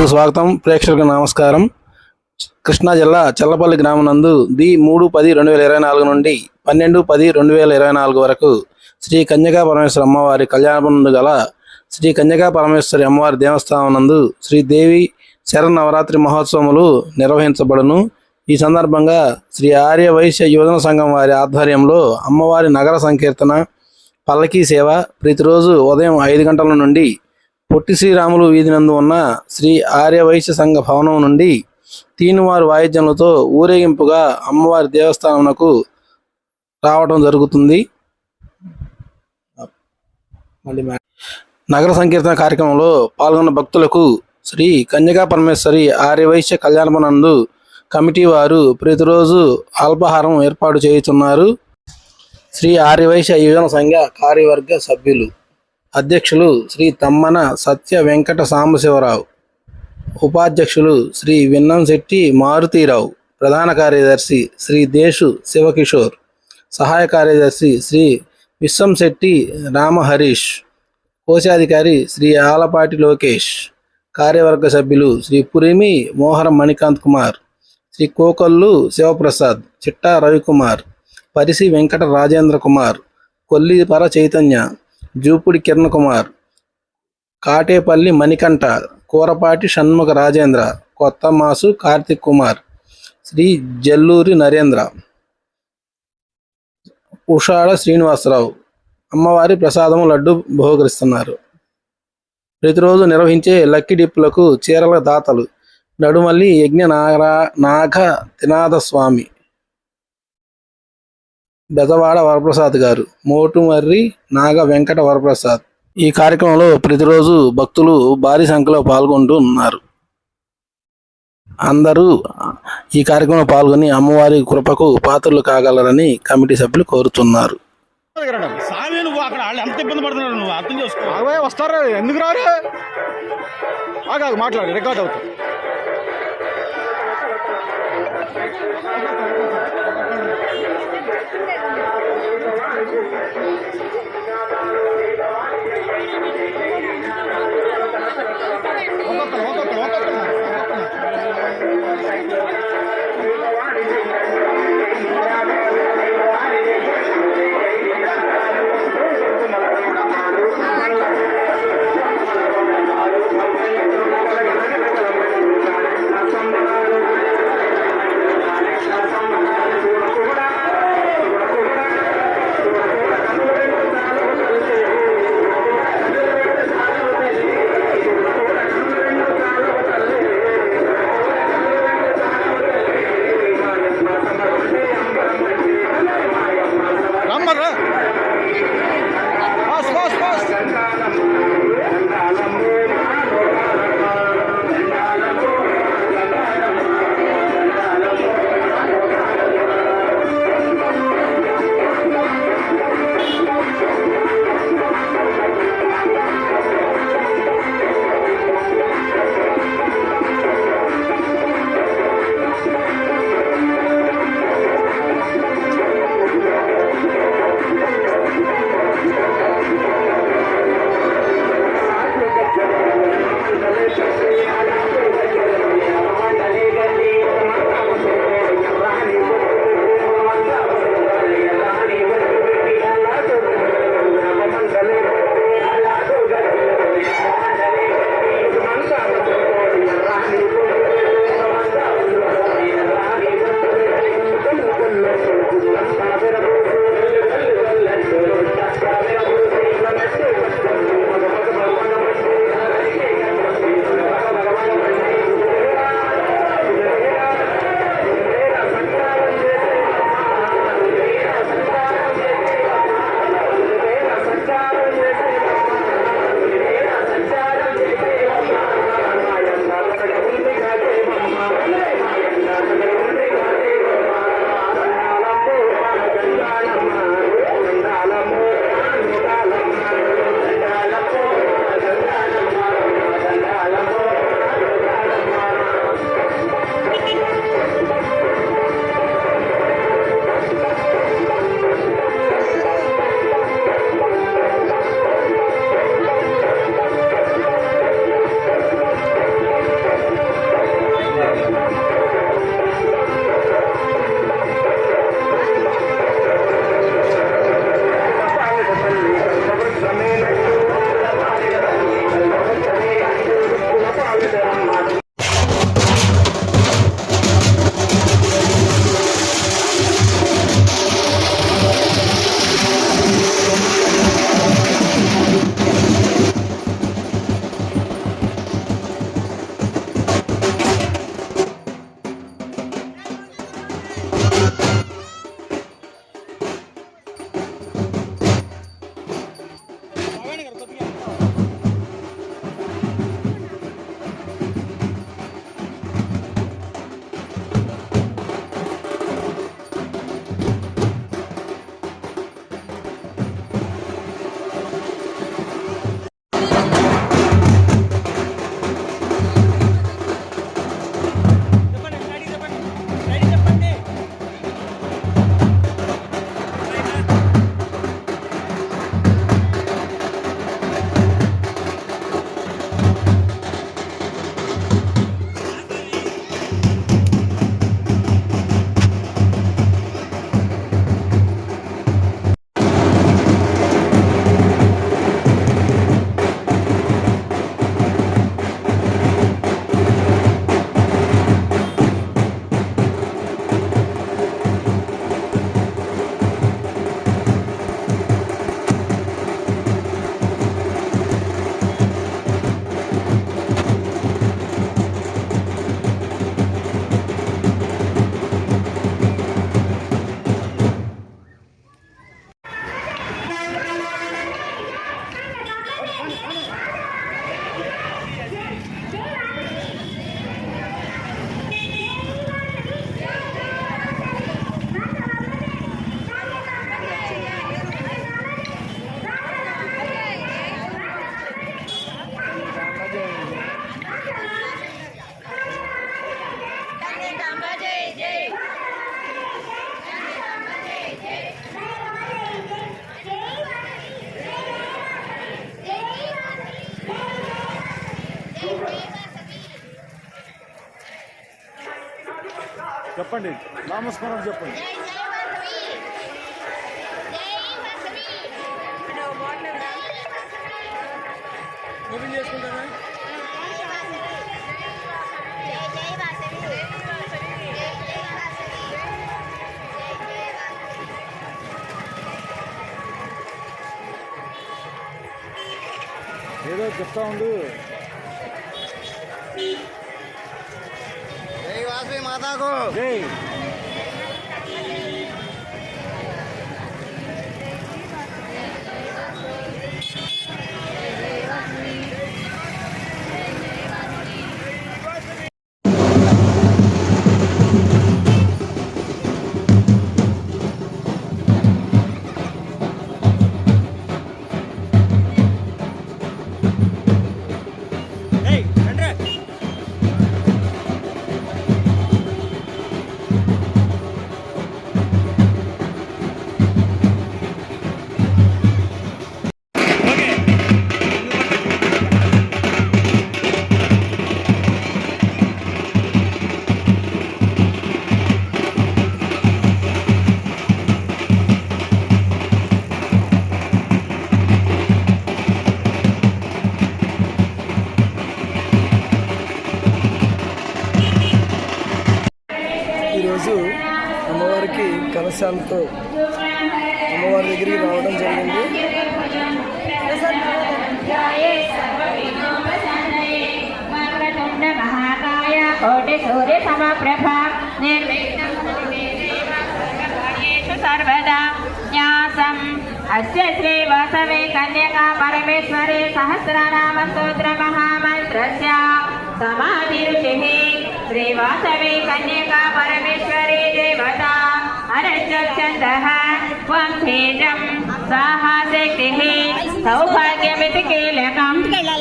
న్యూస్కు స్వాగతం. ప్రేక్షకులకు నమస్కారం. కృష్ణా జిల్లా చల్లపల్లి గ్రామం నందు 3/10/2024 నుండి 12/10/2024 వరకు శ్రీ కన్యకా పరమేశ్వరి అమ్మవారి కళ్యాణం గల శ్రీ కన్యకా పరమేశ్వరి అమ్మవారి దేవస్థానం నందు శ్రీదేవి శరన్నవరాత్రి మహోత్సవములు నిర్వహించబడును. ఈ సందర్భంగా శ్రీ ఆర్య వైశ్య యువజన సంఘం వారి ఆధ్వర్యంలో అమ్మవారి నగర సంకీర్తన, పల్లకీ సేవ ప్రతిరోజు ఉదయం 5 గంటల నుండి పొట్టి శ్రీరాములు వీధి నందు ఉన్న శ్రీ ఆర్య వైశ్య సంఘ భవనం నుండి తీనువారు వాయిద్యములతో ఊరేగింపుగా అమ్మవారి దేవస్థానమునకు రావడం జరుగుతుంది. నగర సంకీర్తన కార్యక్రమంలో పాల్గొన్న భక్తులకు శ్రీ కన్యకా పరమేశ్వరి ఆర్య వైశ్య కళ్యాణమునందు కమిటీ వారు ప్రతిరోజు అల్పాహారం ఏర్పాటు చేయుచున్నారు. శ్రీ ఆర్య వైశ్య యువజన సంఘ కార్యవర్గ సభ్యులు అధ్యక్షులు శ్రీ తమ్మన సత్య వెంకట సాంబశివరావు, ఉపాధ్యక్షులు శ్రీ విన్నంశెట్టి మారుతీరావు, ప్రధాన కార్యదర్శి శ్రీ దేశు శివకిషోర్, సహాయ కార్యదర్శి శ్రీ విశ్వంశెట్టి రామహరీష్, కోశాధికారి శ్రీ ఆలపాటి లోకేష్, కార్యవర్గ సభ్యులు శ్రీ పురిమి మోహరం మణికాంత్ కుమార్, శ్రీ కోకల్లు శివప్రసాద్, చిట్టా రవికుమార్, పరిసి వెంకట రాజేంద్ర కుమార్, కొల్లిపర చైతన్య, జూపుడి కిరణ్ కుమార్, కాటేపల్లి మణికంఠ, కూరపాటి షణ్ముఖ రాజేంద్ర, కొత్త మాసు కార్తిక్ కుమార్, శ్రీ జల్లూరి నరేంద్ర, ఉషాడ శ్రీనివాసరావు అమ్మవారి ప్రసాదము లడ్డు బహుకరిస్తున్నారు. ప్రతిరోజు నిర్వహించే లక్కీ డిప్పులకు చీరల దాతలు నడుమల్లి యజ్ఞ నాగ తినాథ స్వామి, బెజవాడ వరప్రసాద్ గారు, మోటుమర్రి నాగ వెంకట వరప్రసాద్. ఈ కార్యక్రమంలో ప్రతిరోజు భక్తులు భారీ సంఖ్యలో పాల్గొంటూ ఉన్నారు. అందరూ ఈ కార్యక్రమంలో పాల్గొని అమ్మవారి కృపకు పాత్రలు కాగలరని కమిటీ సభ్యులు కోరుతున్నారు. వస్తారు ఎందుకు రారు మాట్లాడి రికార్డ్ అవుతుంది. చెప్పండి, నామస్మరణ చెప్పండి. ఓపెన్ చేసుకుంటారా? ఏదో చెప్తా ఉండు. జై వాసవి మాతాకు జై. ఈరోజు అమ్మవారికి కలశాలతో అమ్మవారి దగ్గరికి రావడం జరిగింది. కోటి సూర్య సమప్రభ సర్వదా న్యాసం అస్య శ్రీ వాసవి కన్యకా పరమేశ్వరి సహస్రనామ స్తోత్ర మహామంత్రస్య సమాధిరుచిః శ్రీ వాసవి కన్యకా పరమేశ్వరి దేవతా అరచందః త్వం తేజం సాహా శక్తిః సౌభాగ్యమితి కీలకం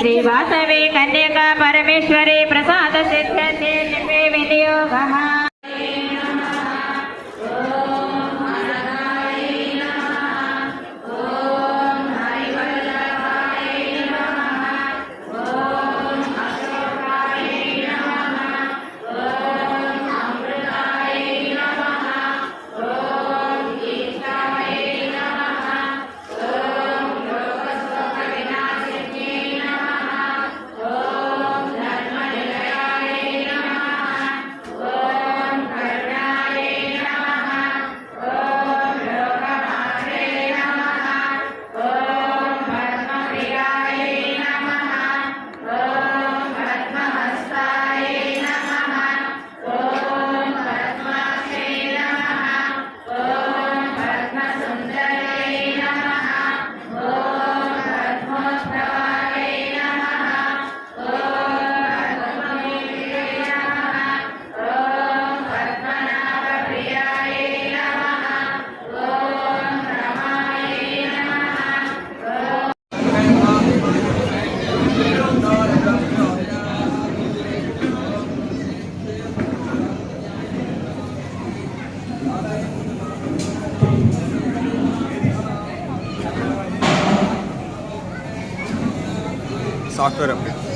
శ్రీ వాసవి కన్యకా పరమేశ్వరి ప్రసాద సిద్ధ్యతే వినియోగః. Software update.